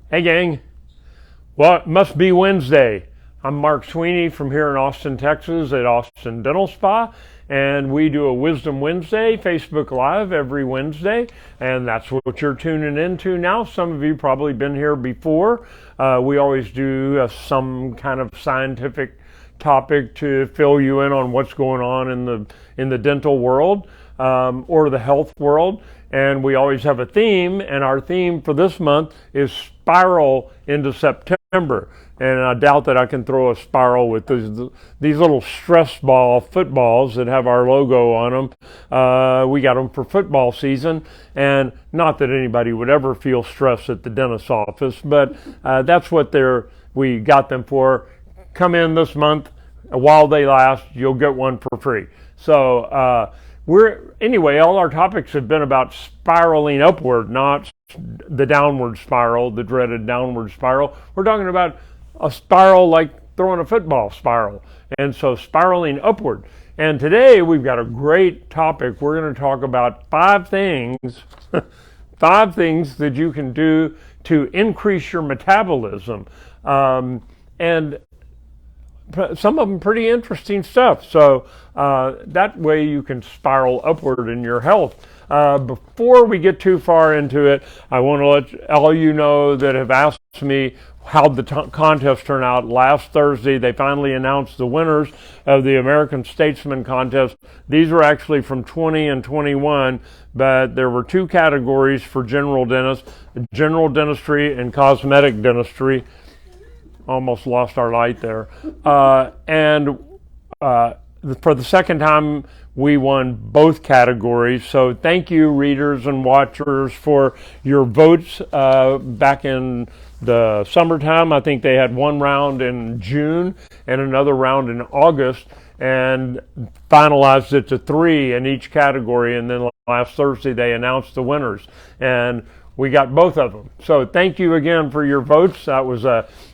Hey gang, well, it must be Wednesday. I'm Mark Sweeney from here in Austin, Texas at Austin Dental Spa, and we do a Wisdom Wednesday Facebook Live every Wednesday, and that's what you're tuning into now. Some of you probably been here before. We always do some kind of scientific topic to fill you in on what's going on in the dental world or the health world. And we always have a theme, and our theme for this month is spiral into September. And I doubt that I can throw a spiral with these little stress ball footballs that have our logo on them. We got them for football season, and not that anybody would ever feel stressed at the dentist's office, but that's what we got them for. Come in this month, while they last, you'll get one for free. So anyway, all our topics have been about spiraling upward, not the downward spiral, the dreaded downward spiral. We're talking about a spiral like throwing a football spiral, and so spiraling upward. And today we've got a great topic. We're going to talk about 5 things, 5 things that you can do to increase your metabolism, and some of them pretty interesting stuff. So that way you can spiral upward in your health. Before we get too far into it, I want to let all you know that have asked me how the contest turned out. Last Thursday, they finally announced the winners of the American Statesman contest. These were actually from 20 and 21, but there were 2 categories for general dentists, general dentistry and cosmetic dentistry. Almost lost our light there. And for the second time, we won both categories. So thank you, readers and watchers, for your votes back in the summertime. I think they had one round in June and another round in August, and finalized it to 3 in each category. And then last Thursday, they announced the winners. And we got both of them. So thank you again for your votes. That was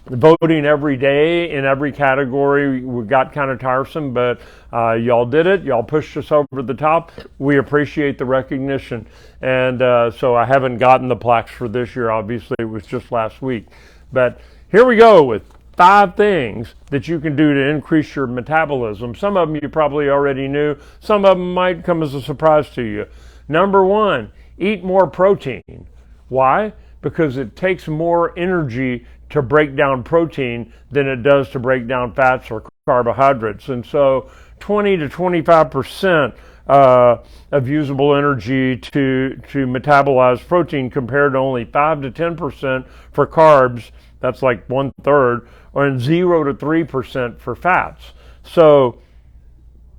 voting every day in every category. We got kind of tiresome, but y'all did it. Y'all pushed us over the top. We appreciate the recognition. And so I haven't gotten the plaques for this year. Obviously, it was just last week. But here we go with 5 things that you can do to increase your metabolism. Some of them you probably already knew. Some of them might come as a surprise to you. Number 1, eat more protein. Why? Because it takes more energy to break down protein than it does to break down fats or carbohydrates. And so 20 to 25% of usable energy to metabolize protein compared to only 5 to 10% for carbs. That's like 1/3, or 0 to 3% for fats. So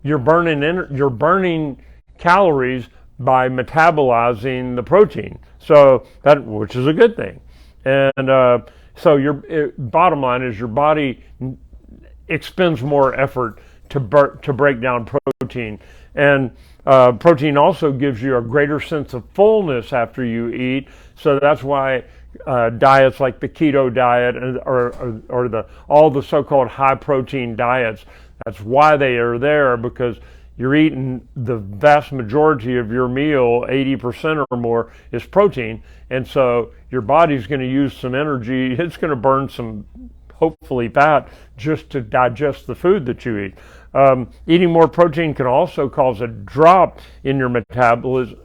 you're burning calories by metabolizing the protein, so which is a good thing. And so bottom line is your body expends more effort to break down protein, and protein also gives you a greater sense of fullness after you eat. So that's why diets like the keto diet or all the so-called high protein diets, that's why they are there, because you're eating the vast majority of your meal, 80% or more, is protein. And so your body's going to use some energy. It's going to burn some, hopefully, fat just to digest the food that you eat. Eating more protein can also cause a drop in your metabolism.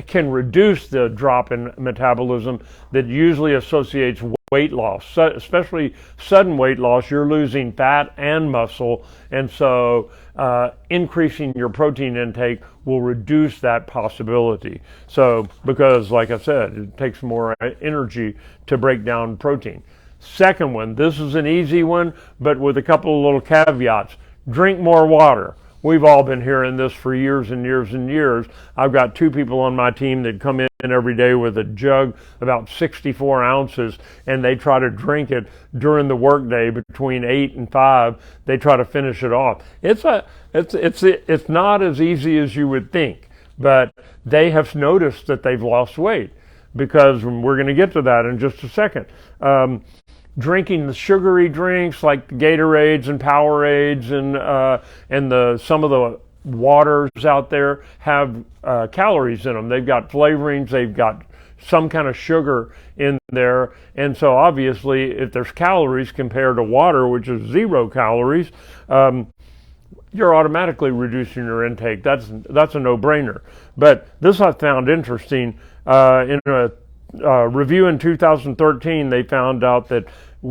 Can reduce the drop in metabolism that usually associates weight loss, especially sudden weight loss. You're losing fat and muscle, and so increasing your protein intake will reduce that possibility. So, because like I said, it takes more energy to break down protein. Second one, this is an easy one, but with a couple of little caveats. Drink more water. We've all been hearing this for years and years and years. I've got 2 people on my team that come in every day with a jug about 64 ounces, and they try to drink it during the workday between 8 and 5. They try to finish it off. It's not as easy as you would think, but they have noticed that they've lost weight, because we're going to get to that in just a second. Drinking the sugary drinks like the Gatorades and Powerades and some of the waters out there have calories in them. They've got flavorings, they've got some kind of sugar in there. And so obviously, if there's calories compared to water, which is 0 calories, you're automatically reducing your intake. That's a no-brainer. But this I found interesting. In a review in 2013, they found out that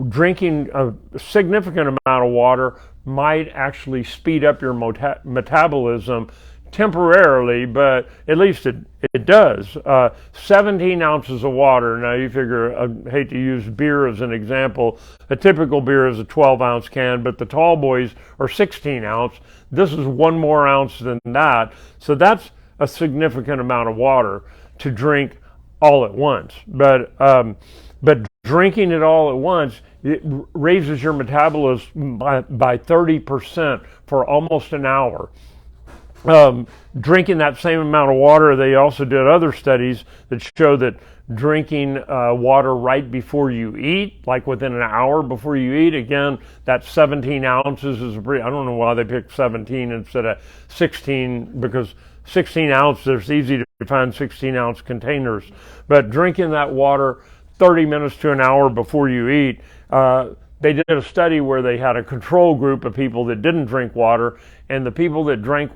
drinking a significant amount of water might actually speed up your metabolism temporarily, but at least it does. 17 ounces of water. Now you figure, I hate to use beer as an example. A typical beer is a 12-ounce can, but the tall boys are 16 ounce. This is 1 more ounce than that. So that's a significant amount of water to drink all at once. But drinking it all at once, it raises your metabolism by 30% for almost an hour. Drinking that same amount of water, they also did other studies that show that drinking water right before you eat, like within an hour before you eat, again, that 17 ounces is I don't know why they picked 17 instead of 16, because 16 ounces, it's easy to find 16-ounce containers. But drinking that water 30 minutes to an hour before you eat, they did a study where they had a control group of people that didn't drink water, and the people that drank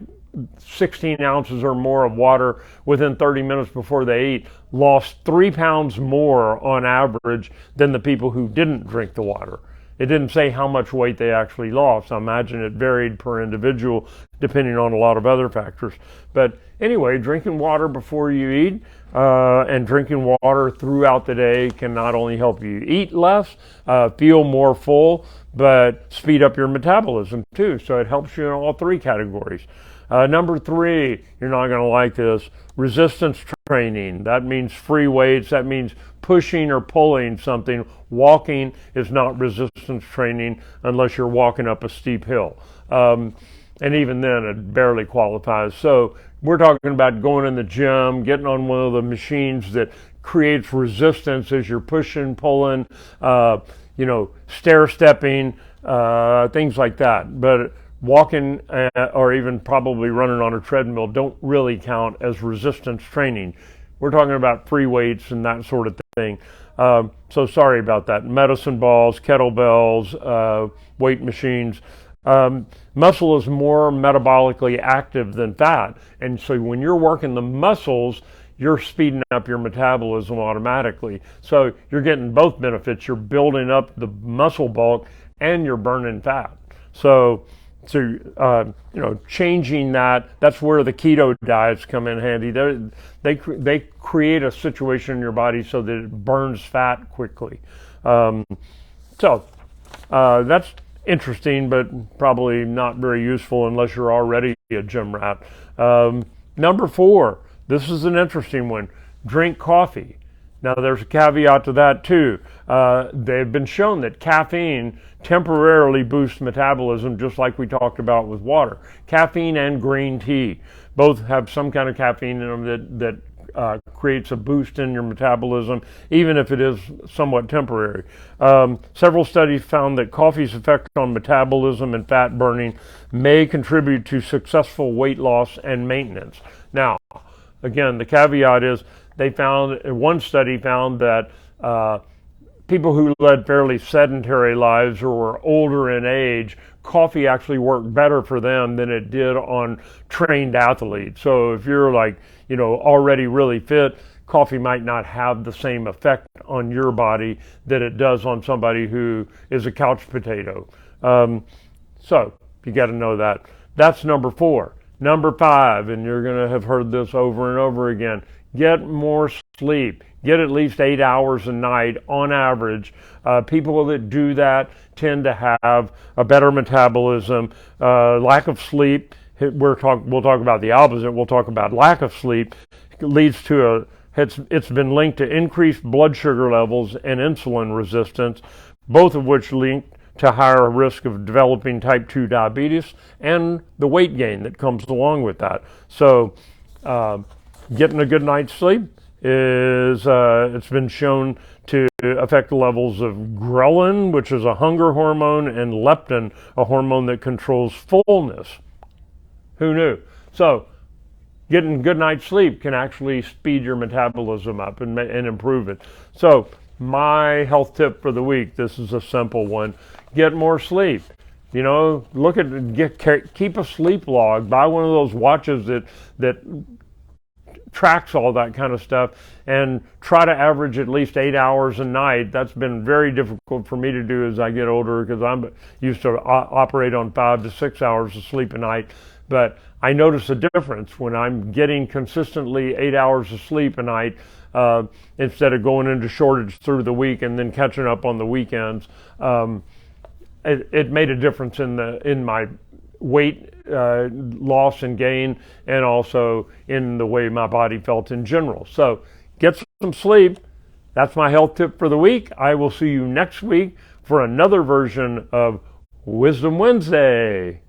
16 ounces or more of water within 30 minutes before they eat lost 3 pounds more on average than the people who didn't drink the water. It didn't say how much weight they actually lost. I imagine it varied per individual depending on a lot of other factors. But anyway, drinking water before you eat and drinking water throughout the day can not only help you eat less, feel more full, but speed up your metabolism too. So it helps you in all 3 categories. Number 3, you're not going to like this, resistance training. That means free weights. That means pushing or pulling something. Walking is not resistance training unless you're walking up a steep hill. And even then, it barely qualifies. So we're talking about going in the gym, getting on one of the machines that creates resistance as you're pushing, pulling, stair stepping, things like that. But walking or even probably running on a treadmill don't really count as resistance training. We're talking about free weights and that sort of thing. So sorry about that. Medicine balls, kettlebells, weight machines. Muscle is more metabolically active than fat. And so when you're working the muscles, you're speeding up your metabolism automatically. So you're getting both benefits. You're building up the muscle bulk and you're burning fat. So changing that's where the keto diets come in handy. They create a situation in your body so that it burns fat quickly. That's interesting, but probably not very useful unless you're already a gym rat. Number 4, this is an interesting one. Drink coffee. Now, there's a caveat to that too. They've been shown that caffeine temporarily boosts metabolism, just like we talked about with water. Caffeine and green tea both have some kind of caffeine in them that creates a boost in your metabolism, even if it is somewhat temporary. Several studies found that coffee's effect on metabolism and fat burning may contribute to successful weight loss and maintenance. Now, again, the caveat is one study found that people who led fairly sedentary lives or were older in age, coffee actually worked better for them than it did on trained athletes. So if you're already really fit, coffee might not have the same effect on your body that it does on somebody who is a couch potato. So you got to know that. That's number 4. Number 5, and you're going to have heard this over and over again, get more sleep. Get at least 8 hours a night on average. People that do that tend to have a better metabolism. Lack of sleep, we'll talk about the opposite. We'll talk about lack of sleep leads to it's been linked to increased blood sugar levels and insulin resistance, both of which link to higher risk of developing type 2 diabetes and the weight gain that comes along with that. So getting a good night's sleep it's been shown to affect the levels of ghrelin, which is a hunger hormone, and leptin, a hormone that controls fullness. Who knew? So getting good night's sleep can actually speed your metabolism up and improve it. So my health tip for the week, this is a simple one: get more sleep. You know, keep a sleep log. Buy one of those watches that tracks all that kind of stuff, and try to average at least 8 hours a night. That's been very difficult for me to do as I get older, because I'm used to operate on 5 to 6 hours of sleep a night. But I notice a difference when I'm getting consistently 8 hours of sleep a night, instead of going into shortage through the week and then catching up on the weekends. It made a difference in my weight loss and gain, and also in the way my body felt in general. So get some sleep. That's my health tip for the week. I will see you next week for another version of Wisdom Wednesday.